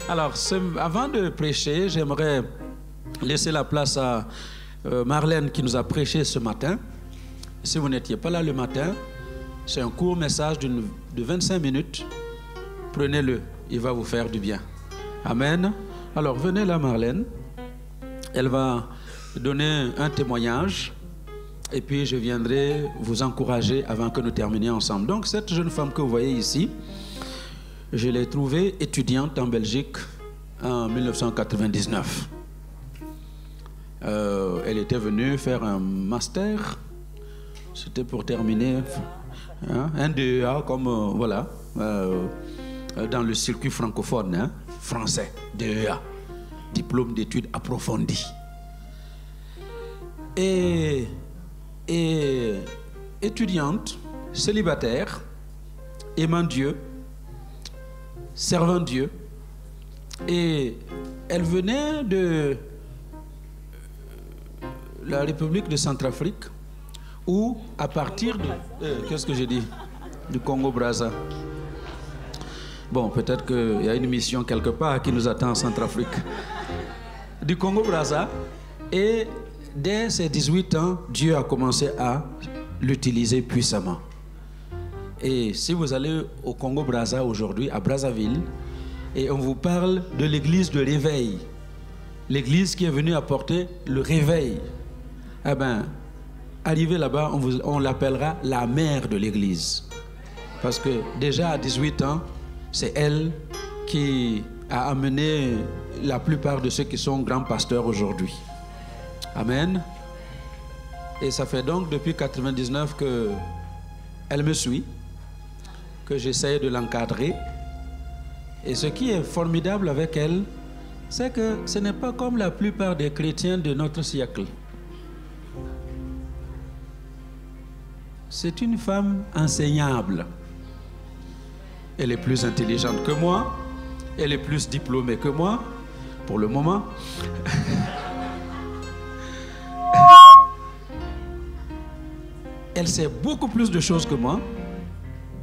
Alors, avant de prêcher, j'aimerais laisser la place à Marlène qui nous a prêché ce matin. Si vous n'étiez pas là le matin, c'est un court message de 25 minutes. Prenez-le, il va vous faire du bien. Amen. Alors, venez là, Marlène. Elle va donner un témoignage et puis je viendrai vous encourager avant que nous terminions ensemble. Donc, cette jeune femme que vous voyez ici, je l'ai trouvée étudiante en Belgique en 1999. Elle était venue faire un master. C'était pour terminer un DEA comme voilà dans le circuit francophone français, DEA, diplôme d'études approfondies. Et étudiante, célibataire, aimant Dieu, servant Dieu, et elle venait de la République de Centrafrique, où à partir de qu'est-ce que j'ai dit, du Congo-Brazza. Bon, peut-être qu'il y a une mission quelque part qui nous attend en Centrafrique. Du Congo-Brazza, et dès ses 18 ans, Dieu a commencé à l'utiliser puissamment. Et si vous allez au Congo-Brazza aujourd'hui, à Brazzaville, et on vous parle de l'église de réveil, l'église qui est venue apporter le réveil, eh bien, arrivé là-bas, on l'appellera la mère de l'église. Parce que déjà à 18 ans, c'est elle qui a amené la plupart de ceux qui sont grands pasteurs aujourd'hui. Amen. Et ça fait donc depuis 1999 qu'elle me suit, que j'essaie de l'encadrer. Et ce qui est formidable avec elle, c'est que ce n'est pas comme la plupart des chrétiens de notre siècle. C'est une femme enseignable. Elle est plus intelligente que moi, elle est plus diplômée que moi, pour le moment. Elle sait beaucoup plus de choses que moi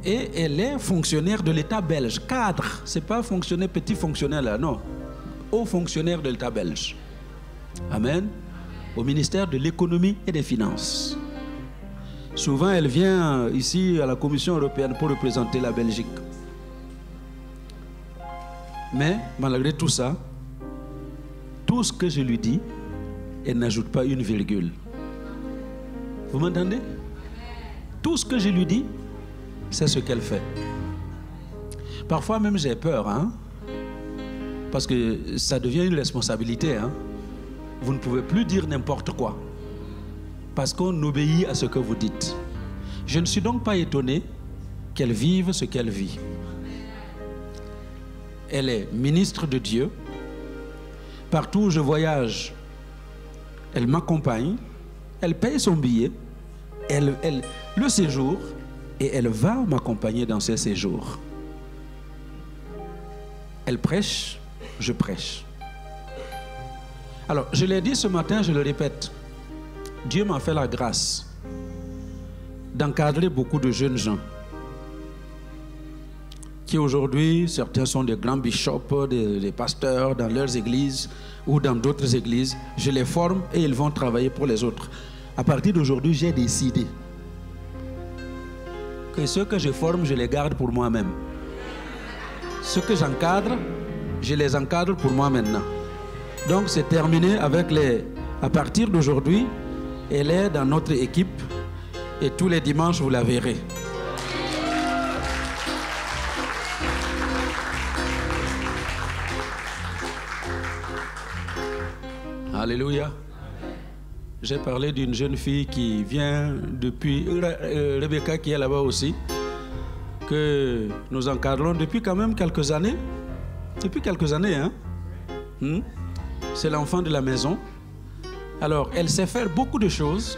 et elle est fonctionnaire de l'État belge, cadre. C'est pas fonctionnaire, petit fonctionnaire là, non. Haut fonctionnaire de l'État belge. Amen. Au ministère de l'économie et des finances. Souvent, elle vient ici à la Commission européenne pour représenter la Belgique. Mais malgré tout ça, tout ce que je lui dis, elle n'ajoute pas une virgule. Vous m'entendez? Tout ce que je lui dis, c'est ce qu'elle fait. Parfois même j'ai peur, hein? Parce que ça devient une responsabilité. Hein? Vous ne pouvez plus dire n'importe quoi. Parce qu'on obéit à ce que vous dites. Je ne suis donc pas étonné qu'elle vive ce qu'elle vit. Elle est ministre de Dieu. Partout où je voyage, elle m'accompagne. Elle paye son billet. Le séjour, et elle va m'accompagner dans ces séjours. Elle prêche, je prêche. Alors, je l'ai dit ce matin, je le répète. Dieu m'a fait la grâce d'encadrer beaucoup de jeunes gens qui aujourd'hui, certains sont des grands bishops, des pasteurs dans leurs églises ou dans d'autres églises. Je les forme et ils vont travailler pour les autres. À partir d'aujourd'hui, j'ai décidé que ceux que je forme, je les garde pour moi-même. Ceux que j'encadre, je les encadre pour moi maintenant. Donc c'est terminé avec les... À partir d'aujourd'hui, elle est dans notre équipe et tous les dimanches, vous la verrez. Alléluia. J'ai parlé d'une jeune fille qui vient depuis, Rebecca qui est là-bas aussi, que nous encadrons depuis quand même quelques années. Depuis quelques années, hein. C'est l'enfant de la maison. Alors, elle sait faire beaucoup de choses,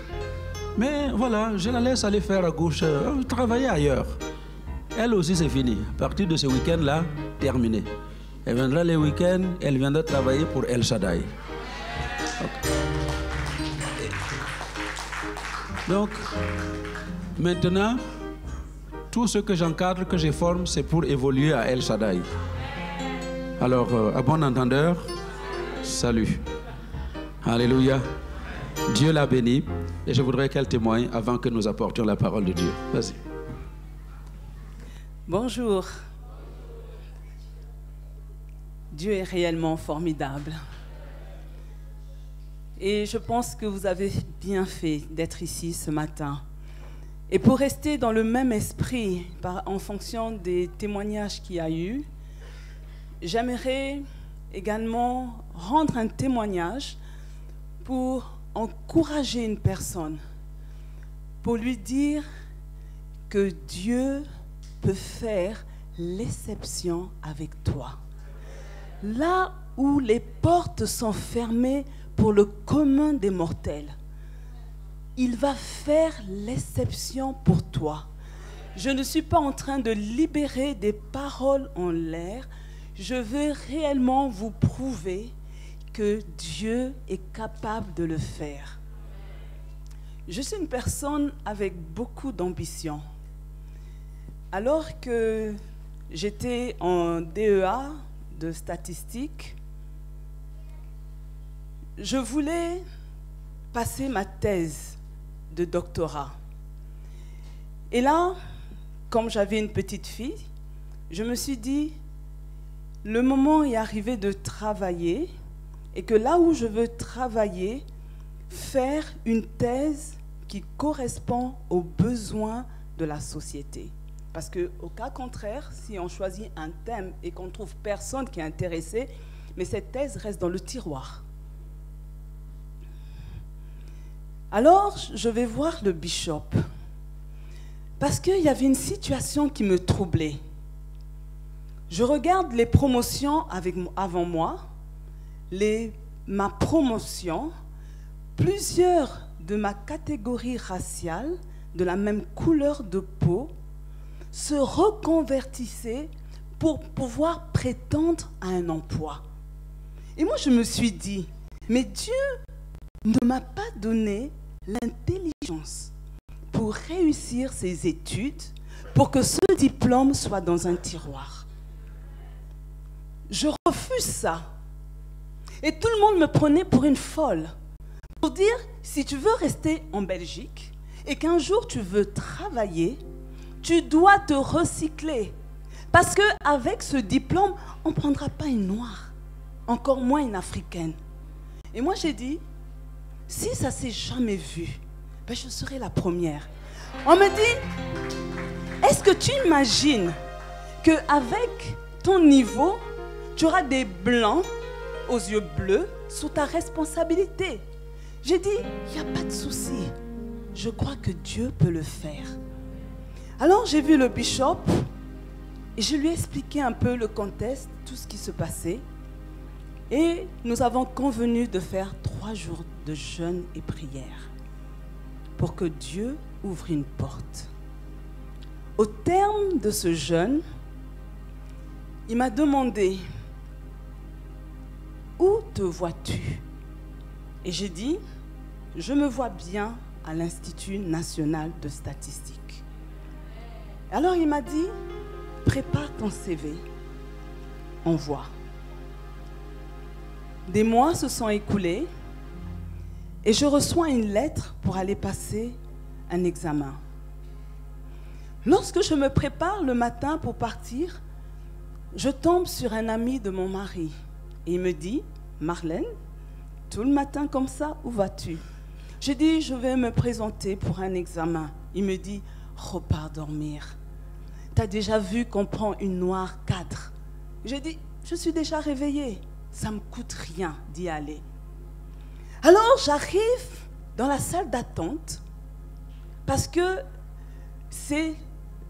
mais voilà, je la laisse aller faire à gauche, travailler ailleurs. Elle aussi, c'est fini. À partir de ce week-end-là, terminé. Elle viendra les week-ends, elle viendra travailler pour El Shaddai. Okay. Donc, maintenant, tout ce que j'encadre, que je forme, c'est pour évoluer à El Shaddai. Alors, à bon entendeur, salut. Alléluia. Dieu l'a bénie et je voudrais qu'elle témoigne avant que nous apportions la parole de Dieu. Vas-y. Bonjour. Dieu est réellement formidable. Et je pense que vous avez bien fait d'être ici ce matin. Et pour rester dans le même esprit, en fonction des témoignages qu'il y a eu, j'aimerais également rendre un témoignage pour encourager une personne, pour lui dire que Dieu peut faire l'exception avec toi. Là où les portes sont fermées pour le commun des mortels, il va faire l'exception pour toi. Je ne suis pas en train de libérer des paroles en l'air. Je veux réellement vous prouver que Dieu est capable de le faire. Je suis une personne avec beaucoup d'ambition. Alors que j'étais en DEA de statistique, je voulais passer ma thèse de doctorat. Et là, comme j'avais une petite fille, je me suis dit, le moment est arrivé de travailler et que là où je veux travailler, faire une thèse qui correspond aux besoins de la société. Parce qu'au cas contraire, si on choisit un thème et qu'on ne trouve personne qui est intéressé, mais cette thèse reste dans le tiroir. Alors, je vais voir le bishop, parce qu'il y avait une situation qui me troublait. Je regarde les promotions avant moi, ma promotion, plusieurs de ma catégorie raciale, de la même couleur de peau, se reconvertissaient pour pouvoir prétendre à un emploi. Et moi, je me suis dit, mais Dieu ne m'a pas donné l'intelligence pour réussir ses études, pour que ce diplôme soit dans un tiroir. Je refuse ça. Et tout le monde me prenait pour une folle. Pour dire, si tu veux rester en Belgique et qu'un jour tu veux travailler, tu dois te recycler. Parce qu'avec ce diplôme, on ne prendra pas une noire, encore moins une africaine. Et moi j'ai dit, si ça ne s'est jamais vu, ben je serai la première. On me dit, est-ce que tu imagines qu'avec ton niveau, tu auras des blancs aux yeux bleus sous ta responsabilité? J'ai dit, il n'y a pas de souci. Je crois que Dieu peut le faire. Alors j'ai vu le bishop et je lui ai expliqué un peu le contexte, tout ce qui se passait. Et nous avons convenu de faire 3 jours de jeûne et prière pour que Dieu ouvre une porte. Au terme de ce jeûne, il m'a demandé, où te vois-tu? Et j'ai dit, je me vois bien à l'Institut national de statistique. Alors il m'a dit, prépare ton CV, envoie. Des mois se sont écoulés et je reçois une lettre pour aller passer un examen. Lorsque je me prépare le matin pour partir, je tombe sur un ami de mon mari et il me dit, Marlène, tout le matin comme ça, où vas-tu? J'ai dit, je vais me présenter pour un examen. Il me dit, repars dormir. Tu as déjà vu qu'on prend une noire 4? J'ai dit, je suis déjà réveillée. Ça ne me coûte rien d'y aller. Alors j'arrive dans la salle d'attente parce que c'est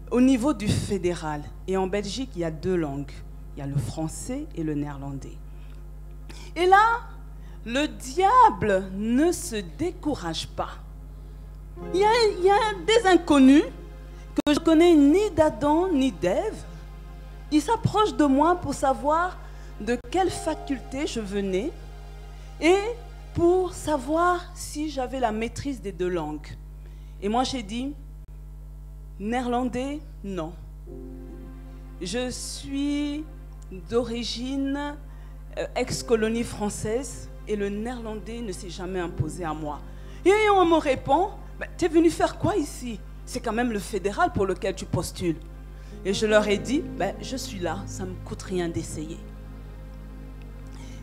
au niveau du fédéral. Et en Belgique, il y a 2 langues. Il y a le français et le néerlandais. Et là, le diable ne se décourage pas. Il y a des inconnus que je connais ni d'Adam ni d'Ève. Ils s'approchent de moi pour savoir de quelle faculté je venais et pour savoir si j'avais la maîtrise des 2 langues. Et moi j'ai dit, néerlandais, non. Je suis d'origine ex-colonie française et le néerlandais ne s'est jamais imposé à moi. Et on me répond, tu es venu faire quoi ici? C'est quand même le fédéral pour lequel tu postules. Et je leur ai dit, je suis là, ça ne me coûte rien d'essayer.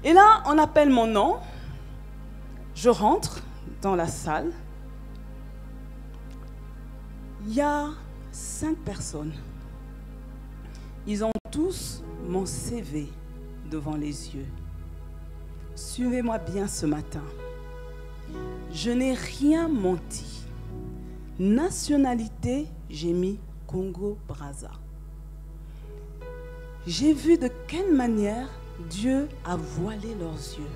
Et là, on appelle mon nom, je rentre dans la salle. Il y a 5 personnes. Ils ont tous mon CV devant les yeux. Suivez-moi bien ce matin. Je n'ai rien menti. Nationalité, j'ai mis Congo-Brazza. J'ai vu de quelle manière Dieu a voilé leurs yeux.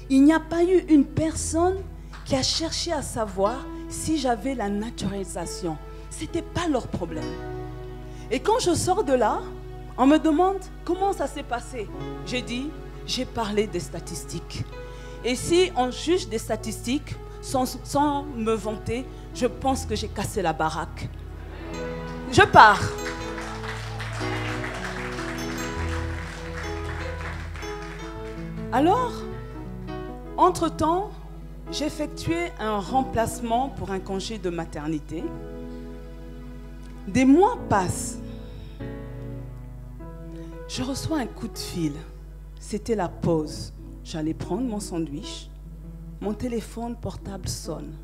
Il n'y a pas eu une personne qui a cherché à savoir si j'avais la naturalisation. Ce n'était pas leur problème. Et quand je sors de là, on me demande comment ça s'est passé. J'ai dit, j'ai parlé des statistiques. Et si on juge des statistiques, sans me vanter, je pense que j'ai cassé la baraque. Je pars. Alors, entre-temps, j'effectuais un remplacement pour un congé de maternité. Des mois passent. Je reçois un coup de fil. C'était la pause. J'allais prendre mon sandwich. Mon téléphone portable sonne.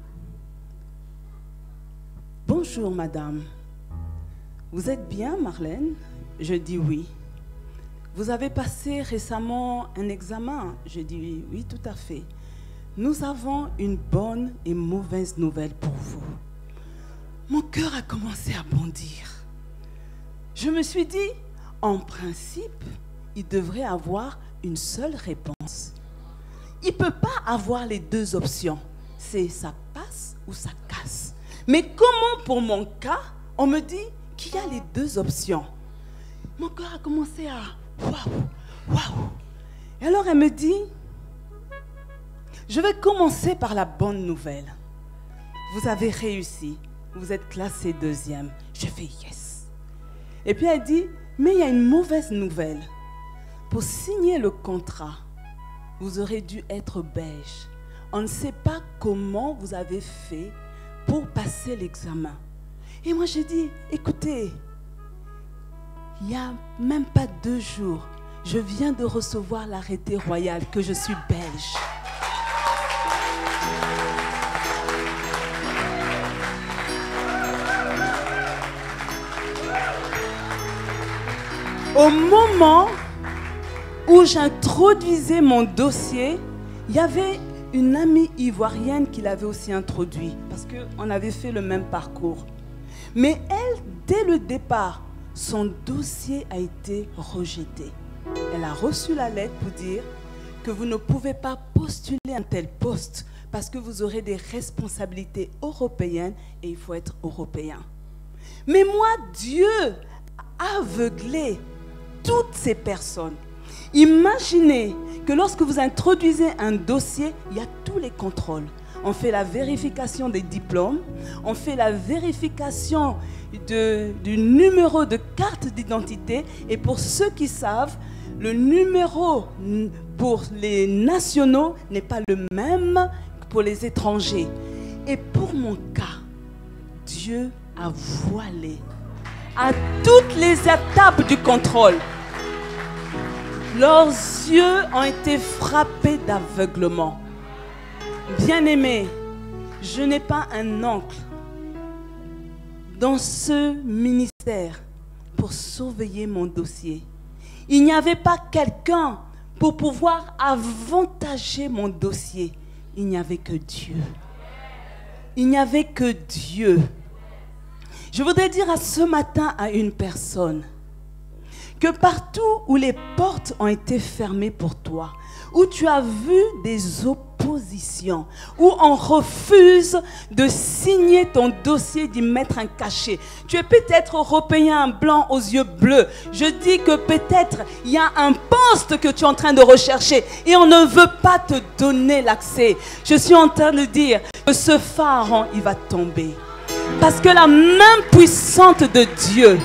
Bonjour madame. Vous êtes bien Marlène? Je dis oui. Vous avez passé récemment un examen? Je dis oui, tout à fait. Nous avons une bonne et mauvaise nouvelle pour vous. Mon cœur a commencé à bondir. Je me suis dit, en principe, il devrait avoir une seule réponse. Il ne peut pas avoir les deux options. C'est ça passe ou ça casse. Mais comment pour mon cas, on me dit qu'il y a les deux options? Mon cœur a commencé à waouh. Et alors elle me dit, je vais commencer par la bonne nouvelle. Vous avez réussi. Vous êtes classé 2e. Je fais yes. Et puis elle dit, mais il y a une mauvaise nouvelle. Pour signer le contrat, vous aurez dû être belge. On ne sait pas comment vous avez fait pour passer l'examen. Et moi j'ai dit, écoutez, il n'y a même pas 2 jours, je viens de recevoir l'arrêté royal que je suis belge. Au moment où j'introduisais mon dossier, il y avait une amie ivoirienne qui l'avait aussi introduit, parce qu'on avait fait le même parcours. Mais elle, dès le départ, son dossier a été rejeté. Elle a reçu la lettre pour dire que vous ne pouvez pas postuler un tel poste parce que vous aurez des responsabilités européennes et il faut être européen. Mais moi, Dieu a aveuglé toutes ces personnes. Imaginez que lorsque vous introduisez un dossier, il y a tous les contrôles. On fait la vérification des diplômes, on fait la vérification du numéro de carte d'identité. Et pour ceux qui savent, le numéro pour les nationaux n'est pas le même que pour les étrangers. Et pour mon cas, Dieu a voilé à toutes les étapes du contrôle. Leurs yeux ont été frappés d'aveuglement. Bien-aimés, je n'ai pas un oncle dans ce ministère pour surveiller mon dossier. Il n'y avait pas quelqu'un pour pouvoir avantager mon dossier. Il n'y avait que Dieu. Il n'y avait que Dieu. Je voudrais dire à ce matin à une personne que partout où les portes ont été fermées pour toi, où tu as vu des oppositions, où on refuse de signer ton dossier, d'y mettre un cachet. Tu es peut-être européen, blanc aux yeux bleus. Je dis que peut-être il y a un poste que tu es en train de rechercher et on ne veut pas te donner l'accès. Je suis en train de dire que ce pharaon, il va tomber. Parce que la main puissante de Dieu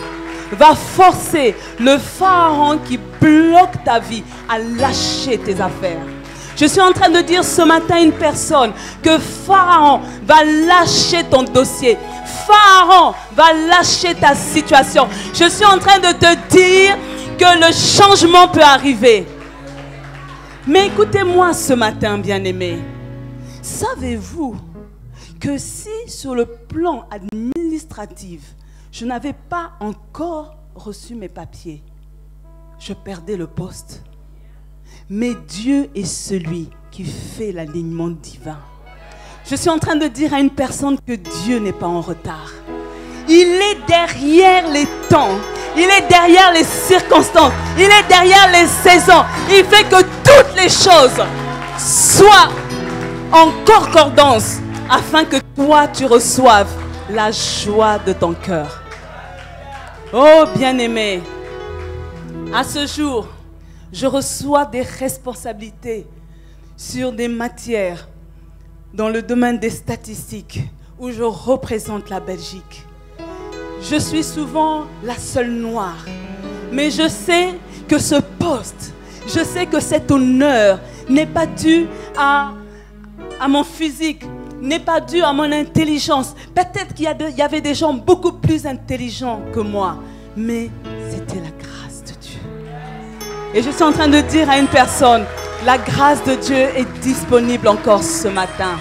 va forcer le pharaon qui bloque ta vie à lâcher tes affaires. Je suis en train de dire ce matin à une personne que Pharaon va lâcher ton dossier. Pharaon va lâcher ta situation. Je suis en train de te dire que le changement peut arriver. Mais écoutez-moi ce matin, bien-aimés. Savez-vous que si sur le plan administratif, je n'avais pas encore reçu mes papiers, je perdais le poste. Mais Dieu est celui qui fait l'alignement divin. Je suis en train de dire à une personne que Dieu n'est pas en retard. Il est derrière les temps. Il est derrière les circonstances. Il est derrière les saisons. Il fait que toutes les choses soient en concordance afin que toi, tu reçoives la joie de ton cœur. Oh, bien-aimé, à ce jour, je reçois des responsabilités sur des matières dans le domaine des statistiques où je représente la Belgique. Je suis souvent la seule noire, mais je sais que ce poste, je sais que cet honneur n'est pas dû à mon physique, n'est pas dû à mon intelligence. Peut-être qu'il y avait des gens beaucoup plus intelligents que moi, mais c'était la grâce de Dieu. Et je suis en train de dire à une personne, la grâce de Dieu est disponible encore ce matin.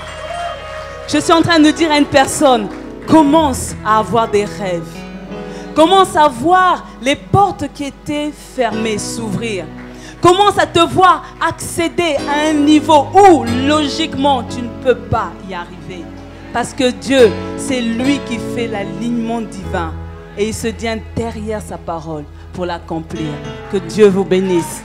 Je suis en train de dire à une personne, commence à avoir des rêves. Commence à voir les portes qui étaient fermées s'ouvrir. Commence à te voir accéder à un niveau où, logiquement, tu ne peux pas y arriver. Parce que Dieu, c'est lui qui fait l'alignement divin. Et il se tient derrière sa parole pour l'accomplir. Que Dieu vous bénisse.